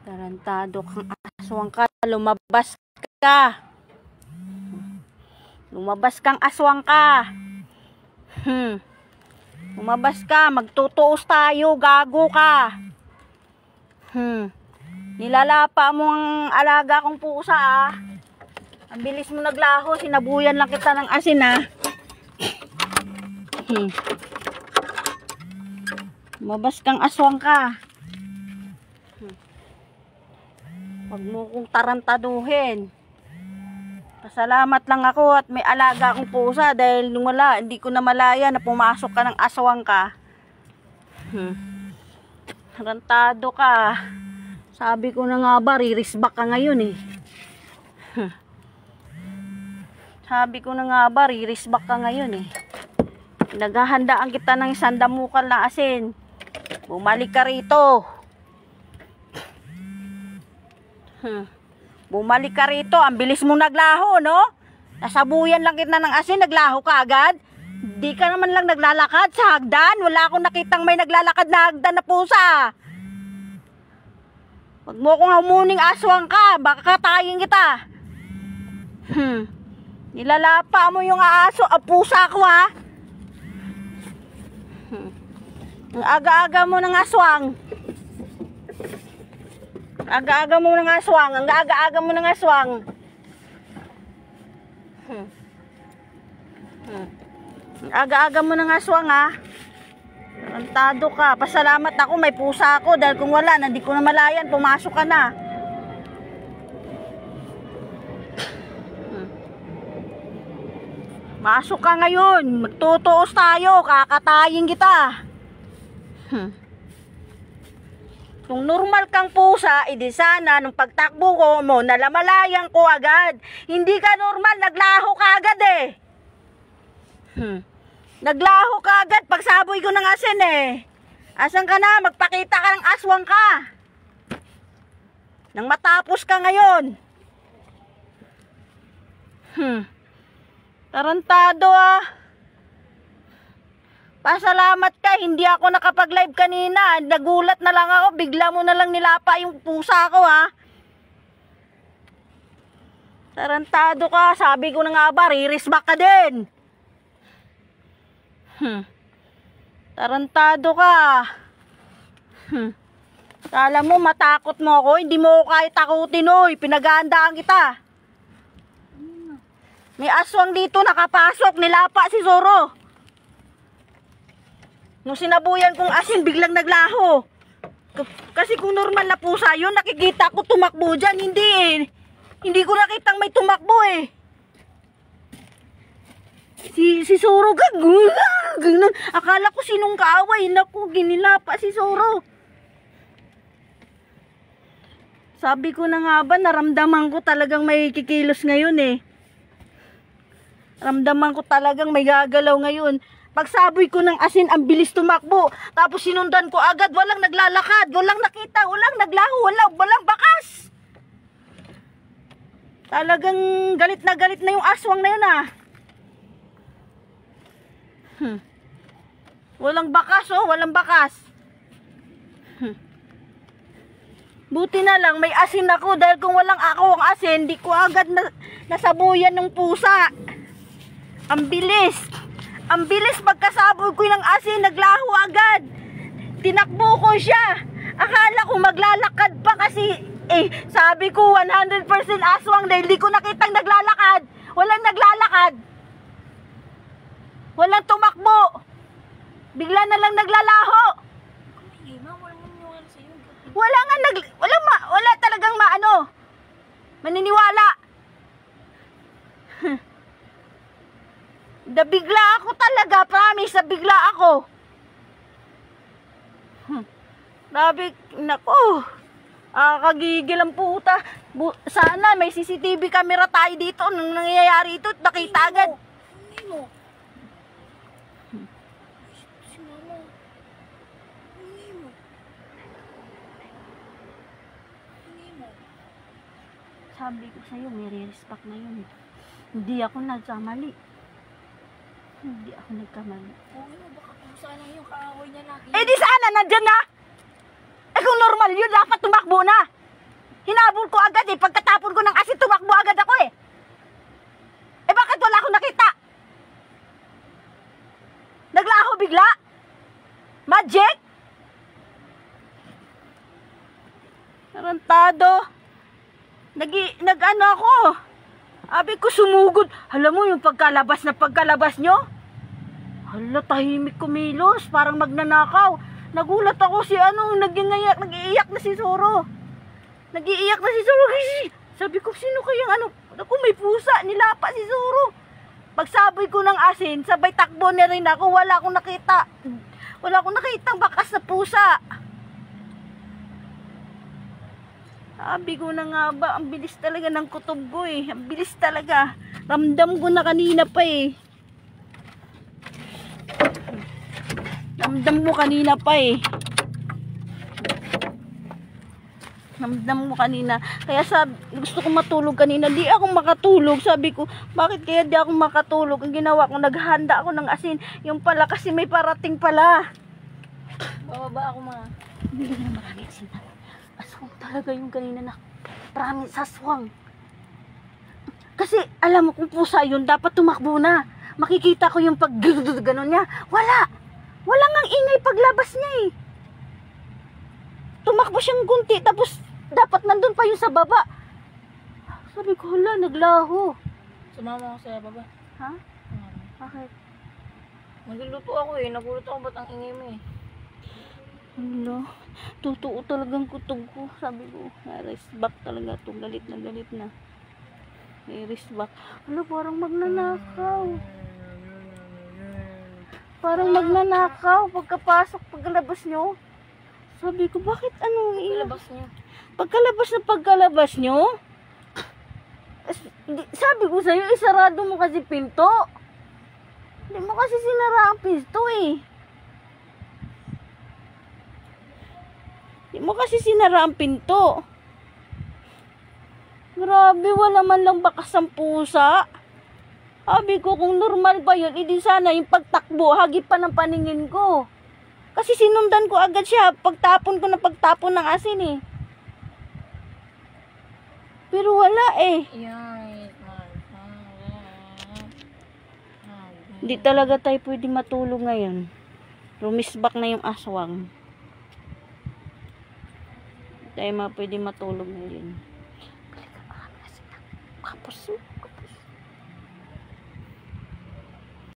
Tarantado kang aswang ka. Lumabas ka. Lumabas kang aswang ka. Lumabas ka. Magtutuos tayo. Gago ka. Nilalapa mo ang alaga kong pusa ah. Ang bilis mo naglaho. Sinabuyan lang kita ng asin ah. Lumabas kang aswang ka. Huwag mo kong tarantaduhin. Pasalamat lang ako at may alaga akong pusa dahil nung wala, hindi ko na malaya na pumasok ka ng aswang ka. Tarantado ka. Sabi ko na nga ba, ririsbak ka ngayon eh. Sabi ko na nga ba, ririsbak ka ngayon eh. Naghahandaan kita ng sandamukal na asin. Bumalik ka rito. Bumalik ka rito. Ang bilis mong naglaho, no? Nasabuyan lang kita ng asin, naglaho ka agad. Di ka naman lang naglalakad sa hagdan. Wala akong nakitang may naglalakad na hagdan na pusa. Huwag mo kong humuning aswang ka. Baka katayin kita. Nilalapa mo yung pusa ko, ha? Ang aga-aga mo ng aswang. Aga-aga mo ng aswang. Ang aga-aga mo ng aswang. Ang aga-aga mo ng aswang ha. Tarantado ka. Pasalamat ako may pusa ako. Dahil kung wala, hindi ko na malayan. Pumasok ka na. Masok ka ngayon. Magtutuos tayo. Kakatayin kita. Kung normal kang pusa, edi sana nung pagtakbo ko mo, nalamalayan ko agad. Hindi ka normal, naglaho ka agad eh. Naglaho ka agad pagsaboy ko ng asin eh. Asan ka na? Magpakita ka ng aswang ka. Nang matapos ka ngayon. Tarantado ah. Pasalamat ka, hindi ako nakapag-live kanina. Nagulat na lang ako, bigla mo na lang nilapa yung pusa ko ha. Tarantado ka, sabi ko na nga ba, ririsbak ka din. Tarantado ka. Kala mo matakot mo ako, hindi mo ako kahit takutin oy, pinaghahandaan kita. May aswang dito nakapasok, nilapa si Zoro. Nung sinabuyan kong asin, biglang naglaho. Kasi kung normal na pusa yun, nakikita ko tumakbo dyan. Hindi eh. Hindi ko nakitang may tumakbo eh. Si Zoro ganun. Akala ko sinong kaaway. Naku, ginilapa si Zoro. Sabi ko na nga ba, naramdaman ko talagang may kikilos ngayon eh. Ramdaman ko talagang may gagalaw ngayon. Pagsaboy ko ng asin, ang bilis tumakbo. Tapos sinundan ko agad, walang naglalakad, walang nakita, walang naglaho, walang bakas. Talagang galit na yung aswang na yun ah. Walang bakas oh, walang bakas. Buti na lang may asin ako dahil kung walang ako ang asin, di ko agad nasabuyan ng pusa. Ang bilis. Ang bilis pagkasaboy ko ng asin, naglaho agad. Tinakbo ko siya. Akala ko maglalakad pa kasi sabi ko 100% aswang dahil di ko nakitang naglalakad. Walang naglalakad. Walang tumakbo. Bigla na lang naglalaho. Wala talagang maniniwala. Bigla ako talaga, promise, bigla ako. Grabe, naku. Kagigil ang puta. Sana may CCTV camera tayo dito nung nangyayari ito. Nakita agad. Sabi ko sa'yo, may respect na yun. Hindi ako nagkamali. Hindi ako nagkamali. Baka pusa lang yung kaaway niya na. Di sana, nandyan na! Kung normal yun, dapat tumakbo na. Hinabol ko agad eh. Pagkatapon ko ng asin, tumakbo agad ako eh. Eh bakit wala akong nakita? Naglaho bigla? Magic? Tarantado. Nag-ano ako. Abi ko sumugod. Alam mo yung pagkalabas nyo? Hala, tahimik kumilos. Parang magnanakaw. Nagulat ako si nag-iiyak na si Zoro. Nag-iiyak na si Zoro. Sabi ko, sino kayang Ako, may pusa. Nilapa si Zoro. Pagsaboy ko ng asin, sabay takbo na rin ako. Wala akong nakita. Wala akong nakitang bakas na pusa. Sabi ko na nga ba, ang bilis talaga ng kutob ko eh. Ang bilis talaga. Ramdam ko na kanina pa eh. Ramdam mo kanina pa eh. Ramdam mo kanina. Kaya gusto ko matulog kanina. Di ako makatulog. Sabi ko, bakit kaya di ako makatulog? Ang ginawa ko, naghanda ako ng asin. Yung pala kasi may parating pala. Bababa ako ma. Bili na marami asin. Aswang talaga yung kanina na. Promise, aswang. Kasi alam mo kung pusa yun, dapat tumakbo na. Makikita ko yung pag-gano'n niya. Wala. Wala ngang ingay paglabas niya eh. Tumakbo siyang gunti, tapos dapat nandun pa yung sa baba. Sabi ko, hala, naglaho. Sumama ako sa baba. Ha? Bakit? Nagluluto ako eh. Nagulat ako ba't ang ingay mo eh. Hala, totoo talagang kutob ko. Sabi ko, na-rest back talaga to. Galit na. May-rest back. Hala, parang magnanakaw. Parang magnanakaw pagkapasok, pagkalabas nyo. Sabi ko, bakit Ilabas niyo. Pagkalabas nyo? Sabi ko sa'yo, isarado mo kasi pinto. Hindi mo kasi sinara ang pinto eh. Hindi mo kasi sinara ang pinto. Grabe, wala man lang bakas ang pusa. Sabi ko, kung normal ba yun, hindi sana yung pagtakbo, hagip pa ng paningin ko. Kasi sinundan ko agad siya, pagtapon ng asin eh. Pero wala eh. Hindi talaga tayo pwede matulog ngayon. Rumisbak na yung aswang. Hindi tayo pwede matulog ngayon. Balik ka, kasi na. Kapos.